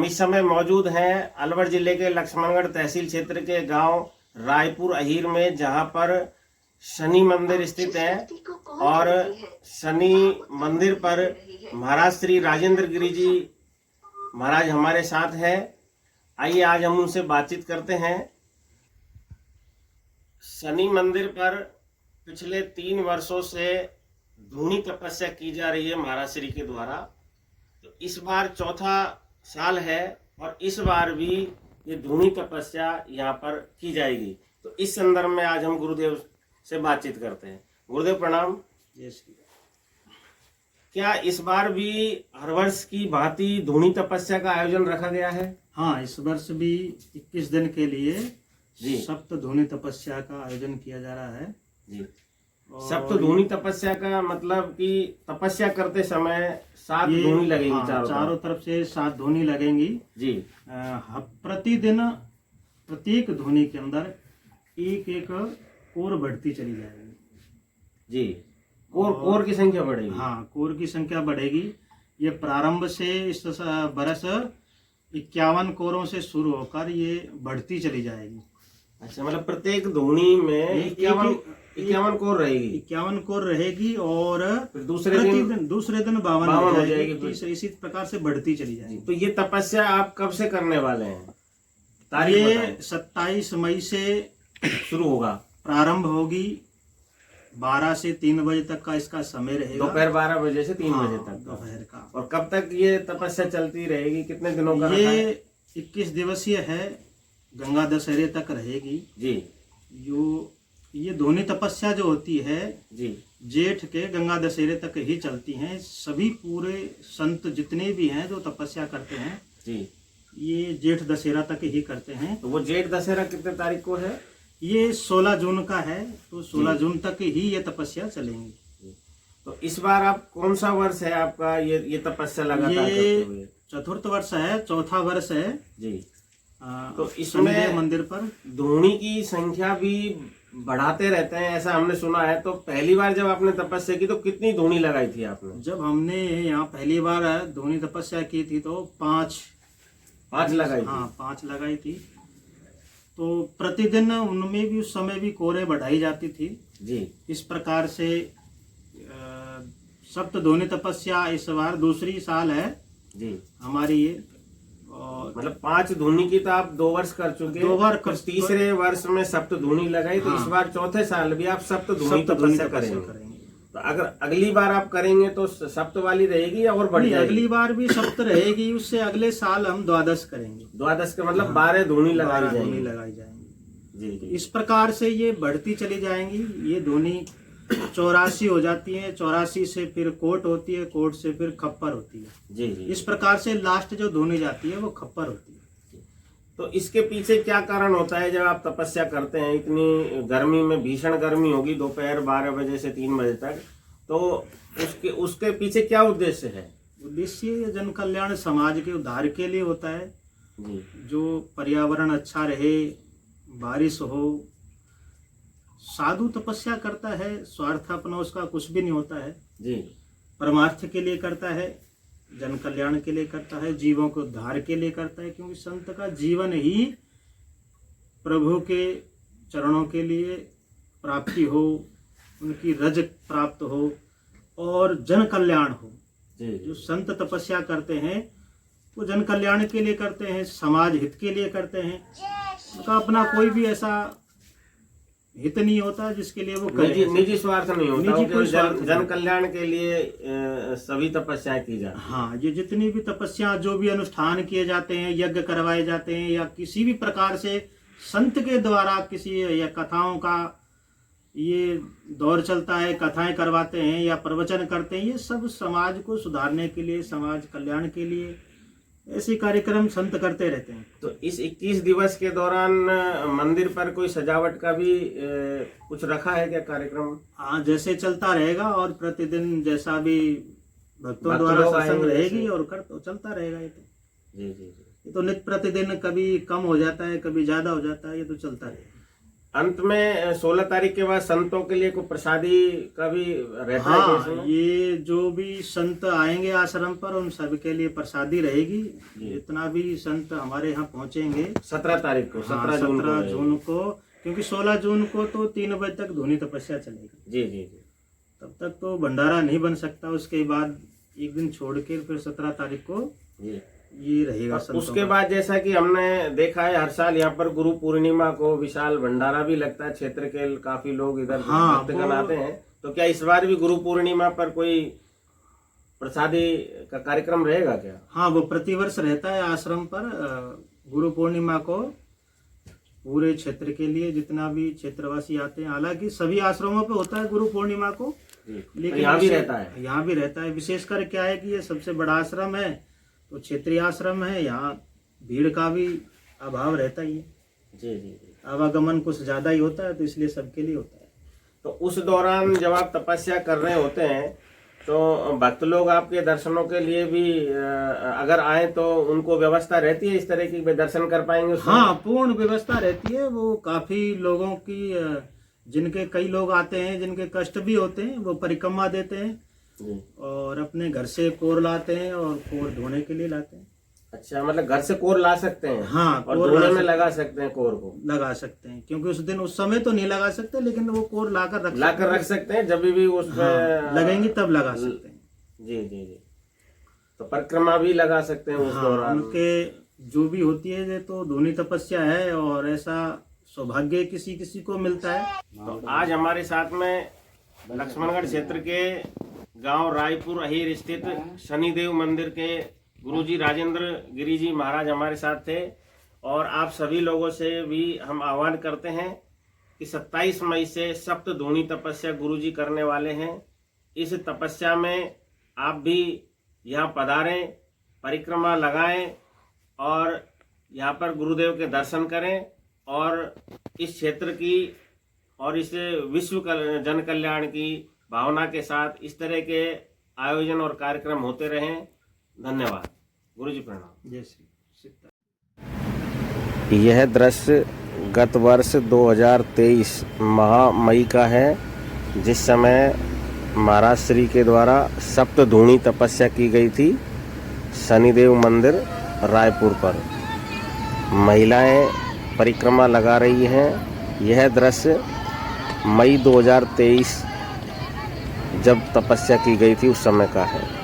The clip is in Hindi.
हम इस समय मौजूद हैं अलवर जिले के लक्ष्मणगढ़ तहसील क्षेत्र के गांव रायपुर अहीर में, जहां पर शनि मंदिर स्थित है। और शनि मंदिर पर महाराज श्री राजेंद्र गिरी जी महाराज हमारे साथ हैं। आइए आज हम उनसे बातचीत करते हैं। शनि मंदिर पर पिछले 3 वर्षों से धूनी तपस्या की जा रही है महाराज श्री के द्वारा। तो इस बार चौथा साल है और इस बार भी ये धूनी तपस्या यहाँ पर की जाएगी। तो इस संदर्भ में आज हम गुरुदेव से बातचीत करते हैं। गुरुदेव प्रणाम। जय श्री राम। क्या इस बार भी हर वर्ष की भांति धूनी तपस्या का आयोजन रखा गया है? हाँ, इस वर्ष भी 21 दिन के लिए जी सप्त धूनी तपस्या का आयोजन किया जा रहा है जी। और सप्त धूनी तपस्या का मतलब कि तपस्या करते समय 7 धूनी लगेंगी। हाँ, चारों तरफ से 7 धूनी लगेंगी जी। प्रतिदिन प्रत्येक धूनी के अंदर एक एक कोर बढ़ती चली जाएगी जी। कोर की संख्या बढ़ेगी। हाँ, कोर की संख्या बढ़ेगी। ये प्रारंभ से इस बरस 51 कोरों से शुरू होकर ये बढ़ती चली जाएगी। अच्छा, मतलब प्रत्येक धूनी में 51 कोर रहेगी। 51 कोर रहेगी और फिर दूसरे दिन 52 हो जाएगी। इसी प्रकार से बढ़ती चली जाएगी। तो ये तपस्या आप कब से करने वाले हैं? तारीख ये बताएं। 27 मई से शुरू होगा। प्रारंभ होगी। 12 से 3 बजे तक का इसका समय रहेगा। दोपहर 12 बजे से 3 बजे तक दोपहर का। और कब तक ये तपस्या चलती रहेगी? कितने दिनों का रखा है? ये 21 दिवसीय है, गंगा दशहरे तक रहेगी। जी। जो ये धूनी तपस्या जो होती है जी जेठ के गंगा दशहरे तक ही चलती हैं। सभी पूरे संत जितने भी हैं जो तपस्या करते हैं जी, ये जेठ दशहरा तक ही करते हैं। तो वो जेठ दशहरा कितने तारीख को है? ये 16 जून का है, तो 16 जून तक ही ये तपस्या चलेंगी। तो इस बार आप कौन सा वर्ष है आपका ये तपस्या लगातार करते हुए? ये चतुर्थ वर्ष है, चौथा वर्ष है जी। तो शनिदेव इसमें मंदिर पर धूनी की संख्या भी बढ़ाते रहते हैं, ऐसा हमने सुना है। तो पहली बार जब आपने तपस्या की तो कितनी धूनी लगाई थी आपने? जब हमने यहाँ पहली बार धूनी तपस्या की थी तो 5 लगाई थी। हाँ, 5 लगाई थी। तो प्रतिदिन उनमें भी उस समय भी कोरें बढ़ाई जाती थी जी। इस प्रकार से सप्त धूनी तपस्या इस बार दूसरी साल है जी हमारी ये। और मतलब 5 धूनी की तो आप 2 वर्ष कर चुके। 2 बार तो तीसरे वर्ष में सप्त धूनी लगाई। तो हाँ। इस बार चौथे साल भी आप सप्त धूनी तपस्या करेंगे। करेंगे। तो अगर अगली बार आप करेंगे तो सप्त वाली रहेगी या और बढ़ नहीं, जाएगी? अगली बार भी सप्त रहेगी। उससे अगले साल हम द्वादश करेंगे। द्वादश का मतलब 12 धूनी लगाई 12 धूनी जाएगी। लगाई जाएंगी। जी जी इस प्रकार से ये बढ़ती चली जाएंगी। ये धूनी 84 हो जाती है, 84 से फिर कोट होती है, कोट से फिर खप्पर होती है। जी जी। इस प्रकार से लास्ट जो धूनी जाती है वो खप्पर होती है। तो इसके पीछे क्या कारण होता है? जब आप तपस्या करते हैं, इतनी गर्मी में, भीषण गर्मी होगी दोपहर 12 बजे से 3 बजे तक, तो उसके पीछे क्या उद्देश्य है? उद्देश्य जन कल्याण, समाज के उद्धार के लिए होता है। जी जो पर्यावरण अच्छा रहे, बारिश हो। साधु तपस्या करता है, स्वार्थ अपना उसका कुछ भी नहीं होता है। जी परमार्थ के लिए करता है, जन कल्याण के लिए करता है, जीवों के उद्धार के लिए करता है। क्योंकि संत का जीवन ही प्रभु के चरणों के लिए प्राप्ति हो, उनकी रज प्राप्त हो और जन कल्याण हो। जी जो संत तपस्या करते हैं वो जन कल्याण के लिए करते हैं, समाज हित के लिए करते हैं। उनका अपना कोई भी ऐसा हित नहीं होता जिसके लिए वो निजी स्वार्थ नहीं होता। निजी कोई स्वार्थ नहीं। जन कल्याण के लिए सभी तपस्याएं की जाती हैं। हाँ, ये जितनी भी तपस्या, जो भी अनुष्ठान किए जाते हैं, यज्ञ करवाए जाते हैं, या किसी भी प्रकार से संत के द्वारा किसी या कथाओं का ये दौर चलता है, कथाएं करवाते हैं या प्रवचन करते हैं, ये सब समाज को सुधारने के लिए, समाज कल्याण के लिए ऐसे कार्यक्रम संत करते रहते हैं। तो इस 21 दिवस के दौरान मंदिर पर कोई सजावट का भी कुछ रखा है क्या कार्यक्रम? हाँ, जैसे चलता रहेगा और प्रतिदिन जैसा भी भक्तों द्वारा सत्संग रहेगी और चलता रहेगा। ये तो जी जी जी। ये तो नित्य प्रतिदिन कभी कम हो जाता है, कभी ज्यादा हो जाता है, ये तो चलता रहेगा। अंत में 16 तारीख के बाद संतों के लिए कोई प्रसादी का भी रहता है हाँ, इसमें? ये जो भी संत आएंगे आश्रम पर उन सबके लिए प्रसादी रहेगी। जितना भी संत हमारे यहाँ पहुँचेंगे 17 तारीख को, 17 जून को 17 रहेगी। जून को, क्योंकि 16 जून को तो 3 बजे तक धूनी तपस्या चलेगी। जी जी जी। तब तक तो भंडारा नहीं बन सकता। उसके बाद एक दिन छोड़ के फिर 17 तारीख को जी। ये रहेगा संतों उसके का। बाद जैसा कि हमने देखा है हर साल यहाँ पर गुरु पूर्णिमा को विशाल भंडारा भी लगता है। क्षेत्र के काफी लोग इधर हाँ, भक्तगण आते हैं। तो क्या इस बार भी गुरु पूर्णिमा पर कोई प्रसादी का कार्यक्रम रहेगा क्या? हाँ, वो प्रतिवर्ष रहता है आश्रम पर। गुरु पूर्णिमा को पूरे क्षेत्र के लिए जितना भी क्षेत्रवासी आते हैं, हालांकि सभी आश्रमों पे होता है गुरु पूर्णिमा को, लेकिन यहाँ भी रहता है। यहाँ भी रहता है। विशेषकर क्या है कि ये सबसे बड़ा आश्रम है, तो क्षेत्रीय आश्रम है, यहाँ भीड़ का भी अभाव रहता ही है। जी जी जी। आवागमन कुछ ज्यादा ही होता है, तो इसलिए सबके लिए होता है। तो उस दौरान जब आप तपस्या कर रहे होते हैं तो भक्त लोग आपके दर्शनों के लिए भी अगर आए तो उनको व्यवस्था रहती है इस तरह की वे दर्शन कर पाएंगे उसमें? हाँ, पूर्ण व्यवस्था रहती है। वो काफी लोगों की जिनके कई लोग आते हैं जिनके कष्ट भी होते हैं, वो परिक्रमा देते हैं जी। और अपने घर से कोर लाते हैं और कोर धोने के लिए लाते हैं। अच्छा, मतलब घर से कोर ला सकते हैं? हाँ, और कोर धोने ला में लगा सकते हैं कोर को? लगा सकते हैं, क्योंकि उस दिन उस समय तो नहीं लगा सकते, लेकिन वो कोर लाकर रख सकते हैं जब भी उस हाँ, लगेंगी तब लगा सकते हैं। जी जी जी। तो परिक्रमा भी लगा सकते हैं उस हाँ, दौरान? उनके जो भी होती है ये तो धूनी तपस्या है और ऐसा सौभाग्य किसी किसी को मिलता है। तो आज हमारे साथ में लक्ष्मणगढ़ क्षेत्र के गांव रायपुर अहीर स्थित शनिदेव मंदिर के गुरुजी राजेंद्र गिरी जी महाराज हमारे साथ थे। और आप सभी लोगों से भी हम आह्वान करते हैं कि 27 मई से सप्त धूनी तपस्या गुरुजी करने वाले हैं। इस तपस्या में आप भी यहाँ पधारें, परिक्रमा लगाएं और यहाँ पर गुरुदेव के दर्शन करें और इस क्षेत्र की और इस विश्व जन कल्याण की भावना के साथ इस तरह के आयोजन और कार्यक्रम होते रहें। धन्यवाद। गुरुजी प्रणाम। जय श्री सीता। यह दृश्य गत वर्ष 2023 माह मई का है, जिस समय महाराज श्री के द्वारा सप्त धूनी तपस्या की गई थी शनिदेव मंदिर रायपुर पर। महिलाएं परिक्रमा लगा रही हैं। यह दृश्य मई 2023 जब तपस्या की गई थी उस समय का है।